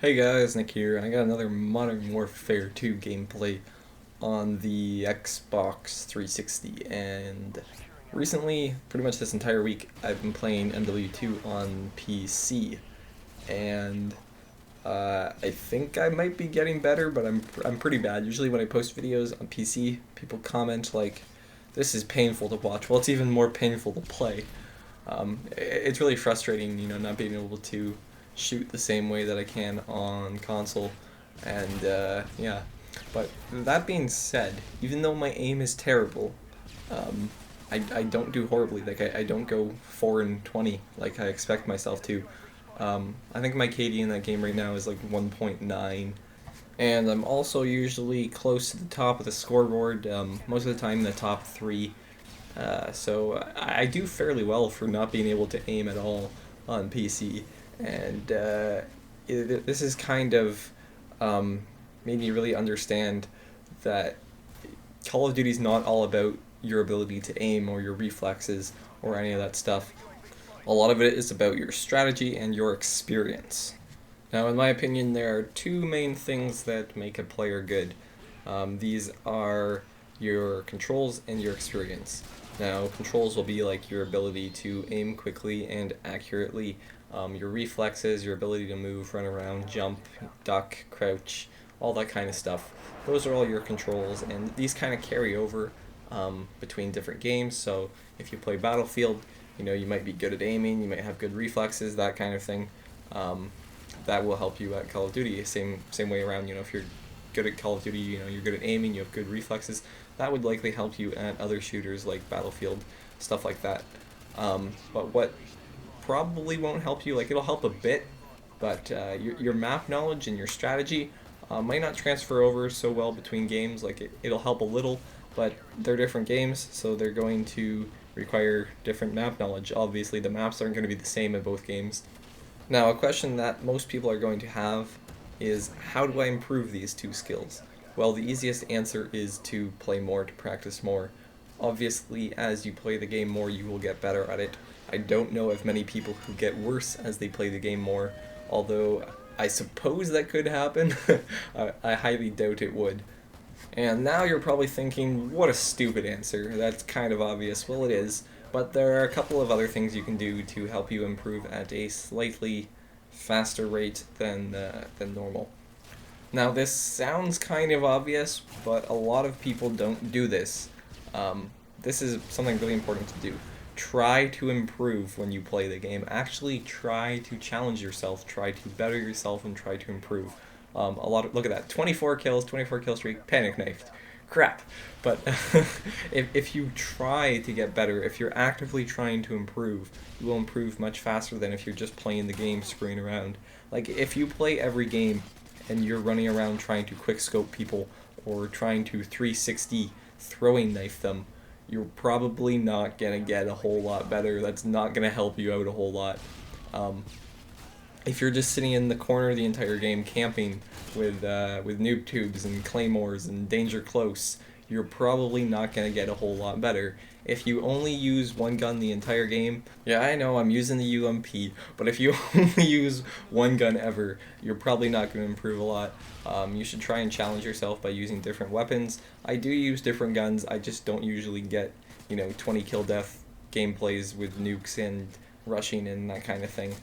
Hey guys, Nick here, and I got another Modern Warfare 2 gameplay on the Xbox 360, and recently, pretty much this entire week, I've been playing MW2 on PC, and I think I might be getting better, but I'm pretty bad. Usually when I post videos on PC, people comment like, "This is painful to watch." Well, it's even more painful to play. It's really frustrating, not being able to shoot the same way that I can on console, and yeah. But that being said, even though my aim is terrible, um, I don't do horribly. Like I don't go 4 and 20 like I expect myself to. I think my KD in that game right now is like 1.9, and I'm also usually close to the top of the scoreboard. Most of the time, the top three. So I do fairly well for not being able to aim at all on PC, and this is kind of um, made me really understand that Call of Duty is not all about your ability to aim or your reflexes or any of that stuff. A lot of it is about your strategy and your experience. Now, in my opinion, there are two main things that make a player good. These are your controls and your experience. Now, controls will be like your ability to aim quickly and accurately, your reflexes, your ability to move, run around, jump, duck, crouch, all that kind of stuff. Those are all your controls, and these kind of carry over between different games. So, if you play Battlefield, you might be good at aiming, you might have good reflexes, that kind of thing. Um, that will help you at Call of Duty. Same way around. If you're good at Call of Duty, you're good at aiming, you have good reflexes. That would likely help you at other shooters like Battlefield, stuff like that. But what probably won't help you, like it'll help a bit, but your map knowledge and your strategy might not transfer over so well between games. Like it'll help a little, but they're different games, so they're going to require different map knowledge. Obviously, the maps aren't going to be the same in both games. Now, a question that most people are going to have is, how do I improve these two skills? Well, the easiest answer is to play more, to practice more. Obviously, as you play the game more, you will get better at it. I don't know of many people who get worse as they play the game more, although I suppose that could happen. I highly doubt it would. And now you're probably thinking, what a stupid answer. That's kind of obvious. Well, it is. But there are a couple of other things you can do to help you improve at a slightly faster rate than normal. Now, this sounds kind of obvious, but a lot of people don't do this. This is something really important to do. Try to improve when you play the game. Actually, try to challenge yourself. Try to better yourself and try to improve. Look at that, 24 kills, 24 kill streak, panic knifed. Crap. But if you try to get better, if you're actively trying to improve, you will improve much faster than if you're just playing the game, screwing around. Like if you play every game and you're running around trying to quickscope people or trying to 360 throwing knife them, you're probably not gonna get a whole lot better. That's not gonna help you out a whole lot. Um, if you're just sitting in the corner the entire game camping with nuke tubes and claymores and danger close, you're probably not going to get a whole lot better. If you only use one gun the entire game, yeah, I know I'm using the UMP, but if you only use one gun ever, you're probably not going to improve a lot. You should try and challenge yourself by using different weapons. I do use different guns, I just don't usually get, 20 kill death gameplays with nukes and rushing and that kind of thing,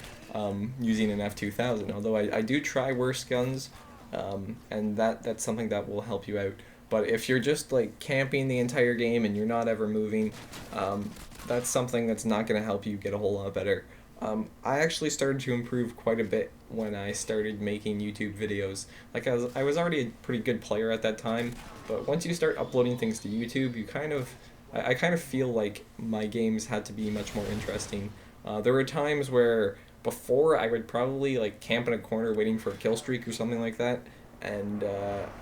using an F2000. Although I do try worse guns, and that's something that will help you out. But if you're just like camping the entire game and you're not ever moving, that's something that's not going to help you get a whole lot better. I actually started to improve quite a bit when I started making YouTube videos. Like I was already a pretty good player at that time, but once you start uploading things to YouTube, I kind of feel like my games had to be much more interesting. There were times where before I would probably like camp in a corner waiting for a kill streak or something like that, and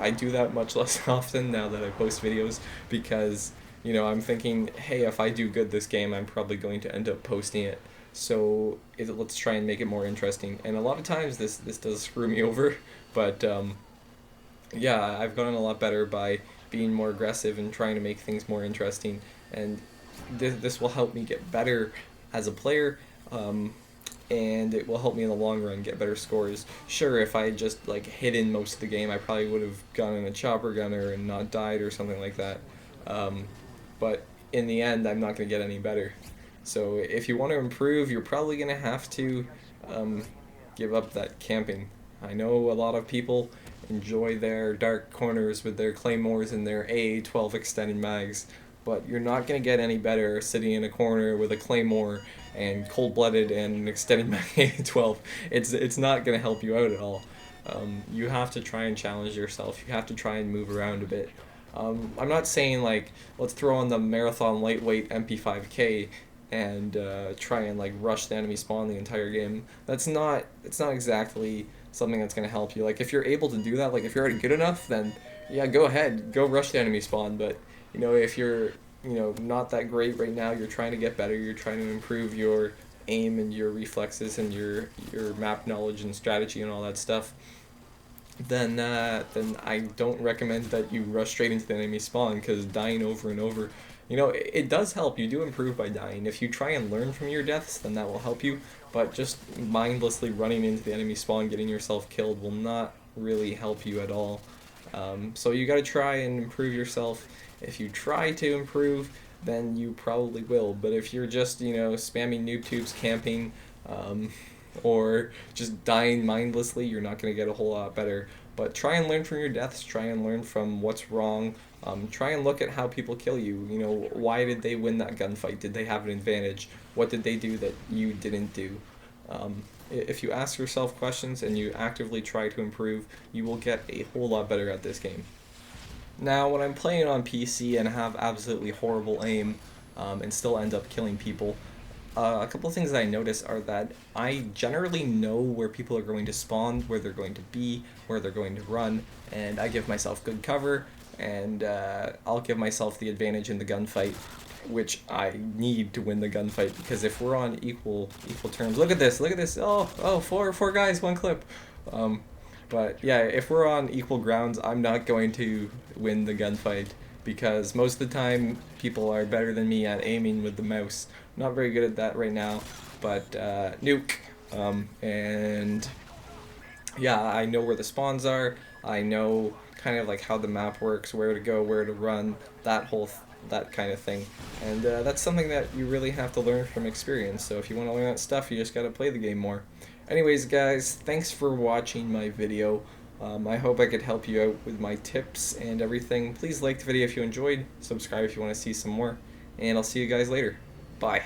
I do that much less often now that I post videos because I'm thinking, hey, if I do good this game, I'm probably going to end up posting it. So let's try and make it more interesting. And a lot of times this does screw me over, but yeah, I've gotten a lot better by being more aggressive and trying to make things more interesting, and this will help me get better as a player. and it will help me in the long run get better scores. Sure, if I had just like hidden most of the game, I probably would have gone in a chopper gunner and not died or something like that. Um, but in the end, I'm not going to get any better. So if you want to improve, you're probably going to have to um, give up that camping. I know a lot of people enjoy their dark corners with their claymores and their AA-12 extended mags, but you're not going to get any better sitting in a corner with a claymore and cold-blooded and an extended mag AA-12. It's not going to help you out at all. You have to try and challenge yourself. You have to try and move around a bit. I'm not saying like let's throw on the marathon lightweight MP5K and try and like rush the enemy spawn the entire game. It's not exactly something that's gonna help you. Like if you're able to do that, like if you're already good enough, then yeah, go ahead, go rush the enemy spawn. But if you're not that great right now, you're trying to get better. You're trying to improve your aim and your reflexes and your map knowledge and strategy and all that stuff. Then I don't recommend that you rush straight into the enemy spawn, because dying over and over, it does help. You do improve by dying. If you try and learn from your deaths, then that will help you, but just mindlessly running into the enemy spawn, getting yourself killed, will not really help you at all. So you gotta try and improve yourself. If you try to improve, then you probably will, but if you're just, spamming noob tubes, camping, or just dying mindlessly, you're not going to get a whole lot better. But try and learn from your deaths, try and learn from what's wrong, try and look at how people kill you. Why did they win that gunfight? Did they have an advantage? What did they do that you didn't do? If you ask yourself questions and you actively try to improve, you will get a whole lot better at this game. Now, when I'm playing on PC and have absolutely horrible aim, and still end up killing people, a couple of things that I notice are that I generally know where people are going to spawn, where they're going to be, where they're going to run, and I give myself good cover, and I'll give myself the advantage in the gunfight, which I need to win the gunfight, because if we're on equal terms, look at this, four guys, one clip. But yeah, if we're on equal grounds, I'm not going to win the gunfight, because most of the time people are better than me at aiming with the mouse. I'm not very good at that right now, but Nuke, and yeah, I know where the spawns are. I know kind of like how the map works, where to go, where to run, that kind of thing, and that's something that you really have to learn from experience. So if you want to learn that stuff, you just got to play the game more. Anyways, guys, thanks for watching my video. I hope I could help you out with my tips and everything. Please like the video if you enjoyed, subscribe if you want to see some more, and I'll see you guys later. Bye.